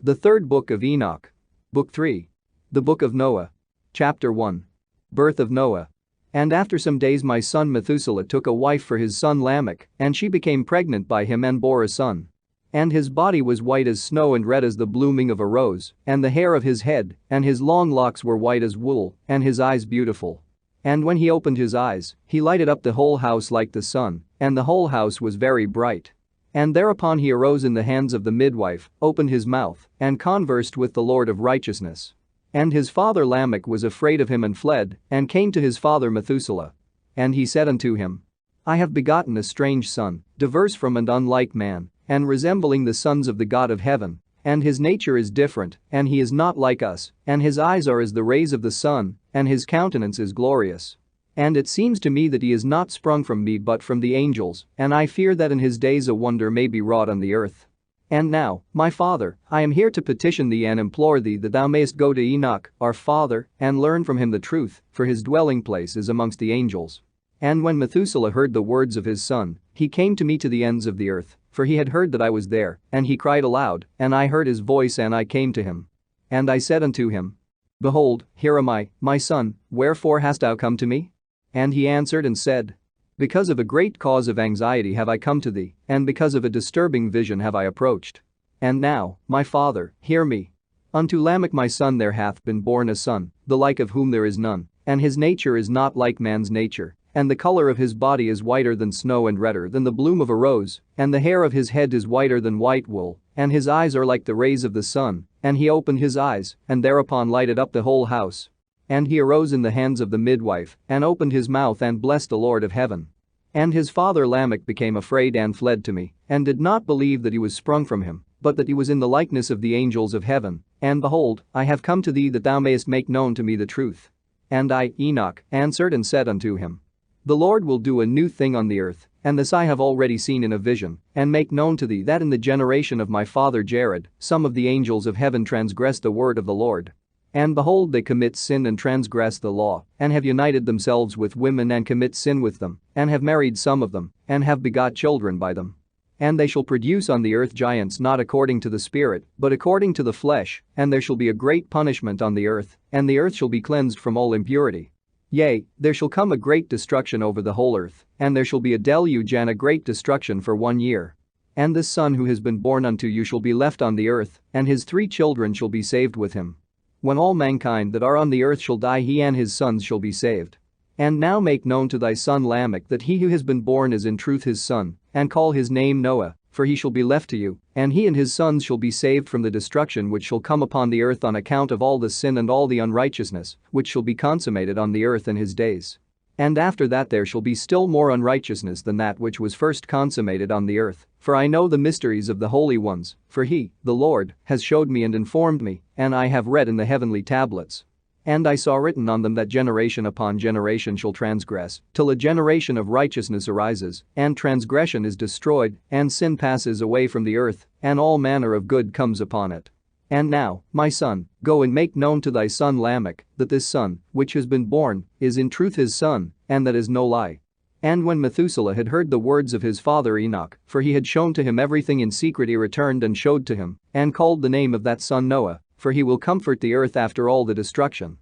The third book of Enoch. Book 3. The book of Noah. Chapter 1. Birth of Noah. And after some days my son Methuselah took a wife for his son Lamech, and she became pregnant by him and bore a son. And his body was white as snow and red as the blooming of a rose, and the hair of his head and his long locks were white as wool, and his eyes beautiful. And when he opened his eyes, he lighted up the whole house like the sun, and the whole house was very bright. And thereupon he arose in the hands of the midwife, opened his mouth, and conversed with the Lord of righteousness. And his father Lamech was afraid of him and fled, and came to his father Methuselah. And he said unto him, I have begotten a strange son, diverse from and unlike man, and resembling the sons of the God of heaven, and his nature is different, and he is not like us, and his eyes are as the rays of the sun, and his countenance is glorious. And it seems to me that he is not sprung from me but from the angels, and I fear that in his days a wonder may be wrought on the earth. And now, my father, I am here to petition thee and implore thee that thou mayest go to Enoch, our father, and learn from him the truth, for his dwelling place is amongst the angels. And when Methuselah heard the words of his son, he came to me to the ends of the earth, for he had heard that I was there, and he cried aloud, and I heard his voice and I came to him. And I said unto him, Behold, here am I, my son, wherefore hast thou come to me? And he answered and said, Because of a great cause of anxiety have I come to thee, and because of a disturbing vision have I approached. And now, my father, hear me. Unto Lamech my son there hath been born a son, the like of whom there is none, and his nature is not like man's nature, and the color of his body is whiter than snow and redder than the bloom of a rose, and the hair of his head is whiter than white wool, and his eyes are like the rays of the sun, and he opened his eyes, and thereupon lighted up the whole house. And he arose in the hands of the midwife, and opened his mouth and blessed the Lord of heaven. And his father Lamech became afraid and fled to me, and did not believe that he was sprung from him, but that he was in the likeness of the angels of heaven. And behold, I have come to thee that thou mayest make known to me the truth. And I, Enoch, answered and said unto him, The Lord will do a new thing on the earth, and this I have already seen in a vision, and make known to thee that in the generation of my father Jared, some of the angels of heaven transgressed the word of the Lord. And behold, they commit sin and transgress the law, and have united themselves with women and commit sin with them, and have married some of them, and have begot children by them. And they shall produce on the earth giants not according to the spirit, but according to the flesh, and there shall be a great punishment on the earth, and the earth shall be cleansed from all impurity. Yea, there shall come a great destruction over the whole earth, and there shall be a deluge and a great destruction for 1 year. And this son who has been born unto you shall be left on the earth, and his 3 children shall be saved with him. When all mankind that are on the earth shall die, he and his sons shall be saved. And now make known to thy son Lamech that he who has been born is in truth his son, and call his name Noah, for he shall be left to you, and he and his sons shall be saved from the destruction which shall come upon the earth on account of all the sin and all the unrighteousness, which shall be consummated on the earth in his days. And after that there shall be still more unrighteousness than that which was first consummated on the earth, for I know the mysteries of the holy ones, for he, the Lord, has showed me and informed me, and I have read in the heavenly tablets. And I saw written on them that generation upon generation shall transgress, till a generation of righteousness arises, and transgression is destroyed, and sin passes away from the earth, and all manner of good comes upon it. And now, my son, go and make known to thy son Lamech that this son, which has been born, is in truth his son, and that is no lie. And when Methuselah had heard the words of his father Enoch, for he had shown to him everything in secret, he returned and showed to him, and called the name of that son Noah, for he will comfort the earth after all the destruction.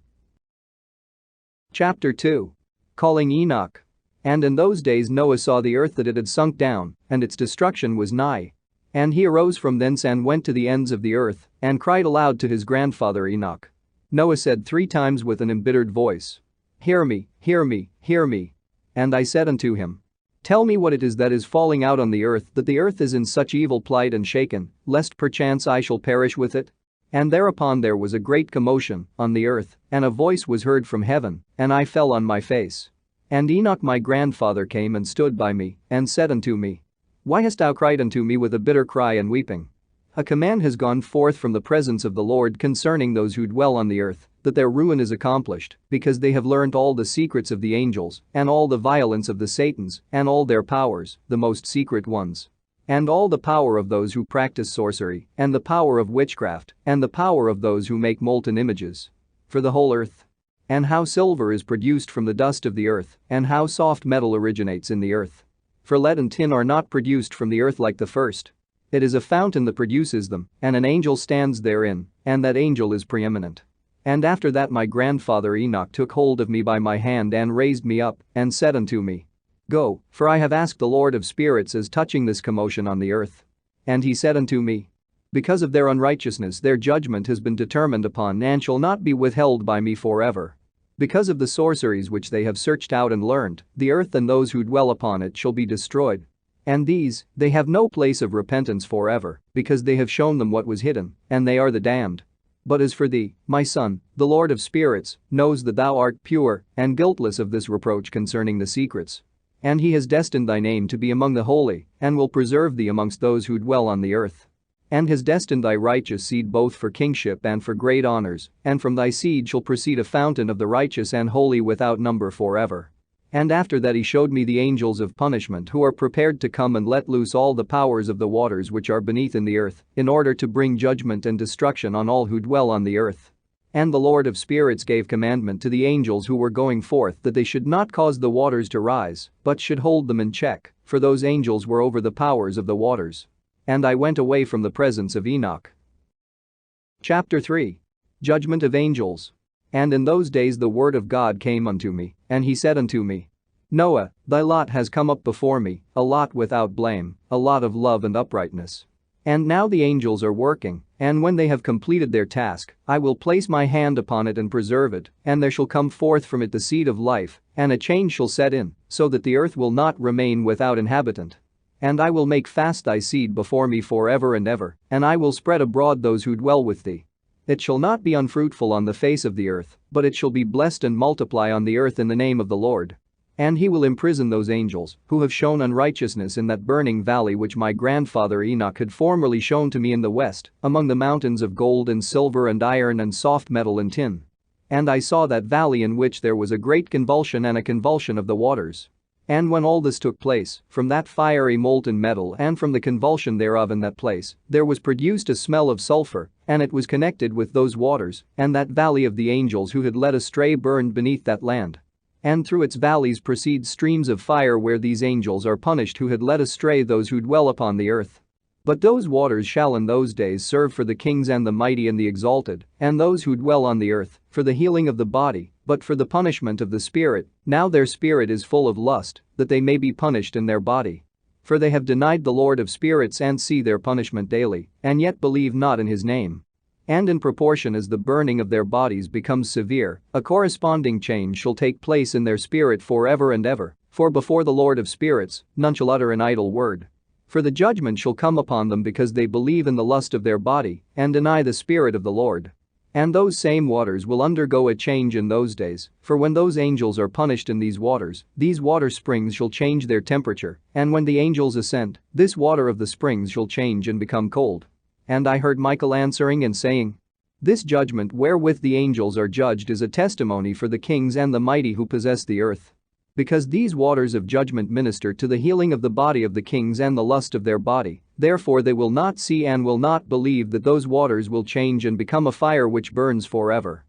Chapter 2. Calling Enoch. And in those days Noah saw the earth that it had sunk down, and its destruction was nigh. And he arose from thence and went to the ends of the earth, and cried aloud to his grandfather Enoch. Noah said 3 times with an embittered voice, Hear me, hear me, hear me. And I said unto him, Tell me what it is that is falling out on the earth, that the earth is in such evil plight and shaken, lest perchance I shall perish with it. And thereupon there was a great commotion on the earth, and a voice was heard from heaven, and I fell on my face. And Enoch my grandfather came and stood by me, and said unto me, Why hast thou cried unto me with a bitter cry and weeping? A command has gone forth from the presence of the Lord concerning those who dwell on the earth, that their ruin is accomplished, because they have learnt all the secrets of the angels, and all the violence of the Satans, and all their powers, the most secret ones. And all the power of those who practice sorcery, and the power of witchcraft, and the power of those who make molten images. For the whole earth. And how silver is produced from the dust of the earth, and how soft metal originates in the earth. For lead and tin are not produced from the earth like the first. It is a fountain that produces them, and an angel stands therein, and that angel is preeminent. And after that my grandfather Enoch took hold of me by my hand and raised me up, and said unto me, Go, for I have asked the Lord of spirits as touching this commotion on the earth. And he said unto me, Because of their unrighteousness their judgment has been determined upon and shall not be withheld by me forever. Because of the sorceries which they have searched out and learned, the earth and those who dwell upon it shall be destroyed. And these, they have no place of repentance forever, because they have shown them what was hidden, and they are the damned. But as for thee, my son, the Lord of spirits knows that thou art pure and guiltless of this reproach concerning the secrets. And he has destined thy name to be among the holy, and will preserve thee amongst those who dwell on the earth. And has destined thy righteous seed both for kingship and for great honors, and from thy seed shall proceed a fountain of the righteous and holy without number forever. And after that he showed me the angels of punishment who are prepared to come and let loose all the powers of the waters which are beneath in the earth, in order to bring judgment and destruction on all who dwell on the earth. And the Lord of spirits gave commandment to the angels who were going forth that they should not cause the waters to rise, but should hold them in check, for those angels were over the powers of the waters. And I went away from the presence of Enoch. Chapter 3. Judgement of Angels. And in those days the word of God came unto me, and he said unto me, Noah, thy lot has come up before me, a lot without blame, a lot of love and uprightness. And now the angels are working, and when they have completed their task, I will place my hand upon it and preserve it, and there shall come forth from it the seed of life, and a change shall set in, so that the earth will not remain without inhabitant. And I will make fast thy seed before me forever and ever, and I will spread abroad those who dwell with thee. It shall not be unfruitful on the face of the earth, but it shall be blessed and multiply on the earth in the name of the Lord. And he will imprison those angels who have shown unrighteousness in that burning valley which my grandfather Enoch had formerly shown to me in the west, among the mountains of gold and silver and iron and soft metal and tin. And I saw that valley in which there was a great convulsion and a convulsion of the waters. And when all this took place, from that fiery molten metal and from the convulsion thereof in that place, there was produced a smell of sulfur, and it was connected with those waters, and that valley of the angels who had led astray burned beneath that land. And through its valleys proceed streams of fire where these angels are punished who had led astray those who dwell upon the earth. But those waters shall in those days serve for the kings and the mighty and the exalted, and those who dwell on the earth, for the healing of the body, but for the punishment of the spirit. Now their spirit is full of lust, that they may be punished in their body. For they have denied the Lord of spirits and see their punishment daily, and yet believe not in his name. And in proportion as the burning of their bodies becomes severe, a corresponding change shall take place in their spirit forever and ever, for before the Lord of spirits, none shall utter an idle word. For the judgment shall come upon them because they believe in the lust of their body, and deny the Spirit of the Lord. And those same waters will undergo a change in those days, for when those angels are punished in these water springs shall change their temperature, and when the angels ascend, this water of the springs shall change and become cold. And I heard Michael answering and saying, This judgment wherewith the angels are judged is a testimony for the kings and the mighty who possess the earth. Because these waters of judgment minister to the healing of the body of the kings and the lust of their body, therefore they will not see and will not believe that those waters will change and become a fire which burns forever.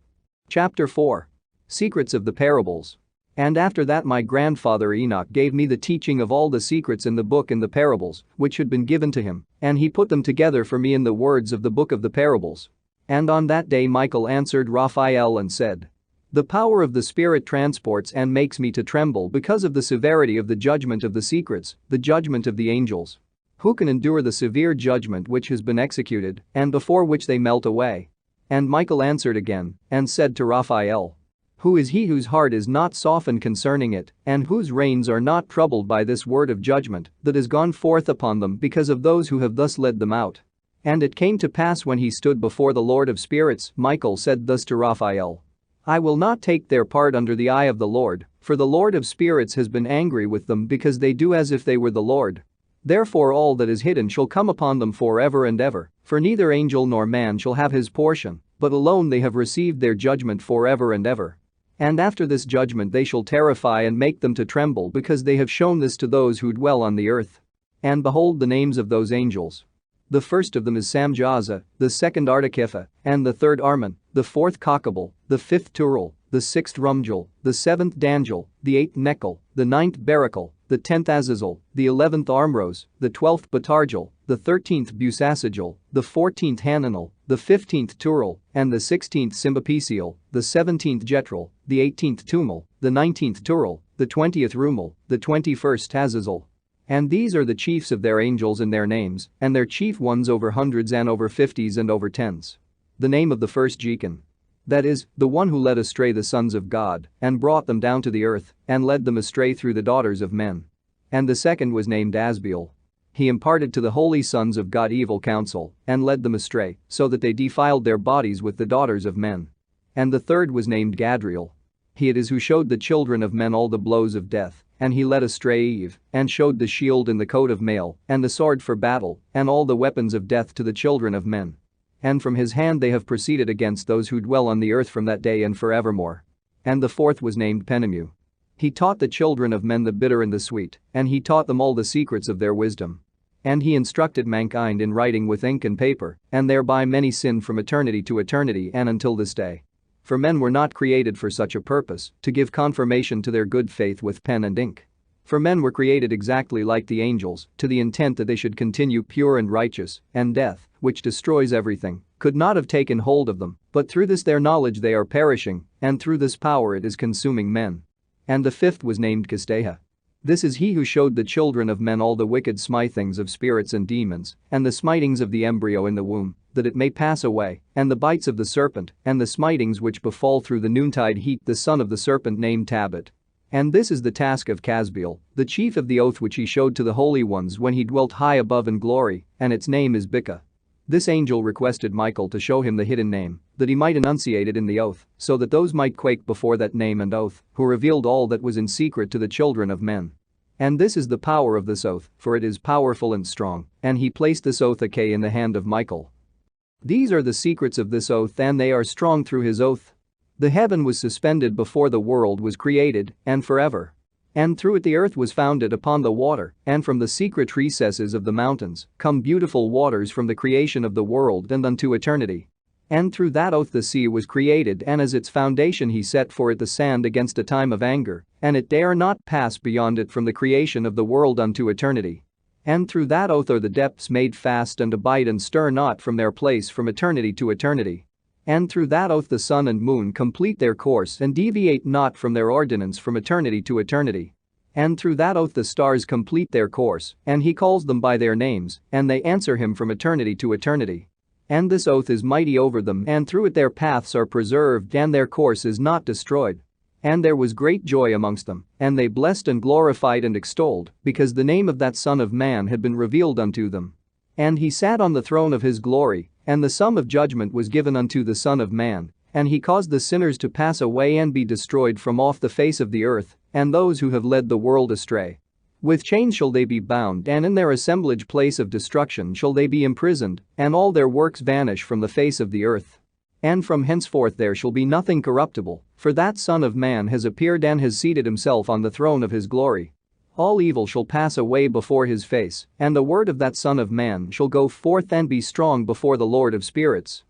Chapter 4. Secrets of the Parables. And after that my grandfather Enoch gave me the teaching of all the secrets in the book and the parables, which had been given to him, and he put them together for me in the words of the book of the parables. And on that day Michael answered Raphael and said, The power of the Spirit transports and makes me to tremble because of the severity of the judgment of the secrets, the judgment of the angels. Who can endure the severe judgment which has been executed, and before which they melt away? And Michael answered again, and said to Raphael, Who is he whose heart is not softened concerning it, and whose reins are not troubled by this word of judgment that has gone forth upon them because of those who have thus led them out? And it came to pass when he stood before the Lord of spirits, Michael said thus to Raphael, I will not take their part under the eye of the Lord, for the Lord of spirits has been angry with them because they do as if they were the Lord. Therefore all that is hidden shall come upon them forever and ever, for neither angel nor man shall have his portion, but alone they have received their judgment forever and ever. And after this judgment they shall terrify and make them to tremble because they have shown this to those who dwell on the earth. And behold the names of those angels. The first of them is Samjaza, the second Artakipha, and the third Arman, the fourth Kokabal, the fifth Turul, the 6th Rumjel, the 7th Danjel, the 8th Nekel, the 9th Barakel, the 10th Azazel, the 11th Armros, the 12th Batarjel, the 13th Busasajel, the 14th Hananel, the 15th Turel, and the 16th Simbapesiel, the 17th Jetrel, the 18th Tumel, the 19th Turel, the 20th Rumel, the 21st Azazel. And these are the chiefs of their angels in their names, and their chief ones over hundreds and over fifties and over tens. The name of the first Jechan. That is, the one who led astray the sons of God, and brought them down to the earth, and led them astray through the daughters of men. And the second was named Asbiel. He imparted to the holy sons of God evil counsel, and led them astray, so that they defiled their bodies with the daughters of men. And the third was named Gadriel. He it is who showed the children of men all the blows of death, and he led astray Eve, and showed the shield and the coat of mail, and the sword for battle, and all the weapons of death to the children of men. And from his hand they have proceeded against those who dwell on the earth from that day and forevermore. And the fourth was named Penemu. He taught the children of men the bitter and the sweet, and he taught them all the secrets of their wisdom. And he instructed mankind in writing with ink and paper, and thereby many sinned from eternity to eternity and until this day. For men were not created for such a purpose, to give confirmation to their good faith with pen and ink. For men were created exactly like the angels, to the intent that they should continue pure and righteous, and death, which destroys everything, could not have taken hold of them, but through this their knowledge they are perishing, and through this power it is consuming men. And the fifth was named Kisteha. This is he who showed the children of men all the wicked smithings of spirits and demons, and the smitings of the embryo in the womb, that it may pass away, and the bites of the serpent, and the smitings which befall through the noontide heat the son of the serpent named Tabit. And this is the task of Casbiel, the chief of the oath which he showed to the holy ones when he dwelt high above in glory, and its name is Bika. This angel requested Michael to show him the hidden name, that he might enunciate it in the oath, so that those might quake before that name and oath, who revealed all that was in secret to the children of men. And this is the power of this oath, for it is powerful and strong, and he placed this oath in the hand of Michael. These are the secrets of this oath, and they are strong through his oath. The heaven was suspended before the world was created, and forever. And through it the earth was founded upon the water, and from the secret recesses of the mountains come beautiful waters from the creation of the world and unto eternity. And through that oath the sea was created, and as its foundation he set for it the sand against a time of anger, and it dare not pass beyond it from the creation of the world unto eternity. And through that oath are the depths made fast and abide and stir not from their place from eternity to eternity. And through that oath the sun and moon complete their course and deviate not from their ordinance from eternity to eternity. And through that oath the stars complete their course, and he calls them by their names, and they answer him from eternity to eternity. And this oath is mighty over them, and through it their paths are preserved and their course is not destroyed. And there was great joy amongst them, and they blessed and glorified and extolled, because the name of that Son of Man had been revealed unto them. And he sat on the throne of his glory, and the sum of judgment was given unto the Son of Man, and he caused the sinners to pass away and be destroyed from off the face of the earth, and those who have led the world astray. With chains shall they be bound, and in their assemblage place of destruction shall they be imprisoned, and all their works vanish from the face of the earth. And from henceforth there shall be nothing corruptible, for that Son of Man has appeared and has seated himself on the throne of his glory. All evil shall pass away before his face, and the word of that Son of Man shall go forth and be strong before the Lord of spirits.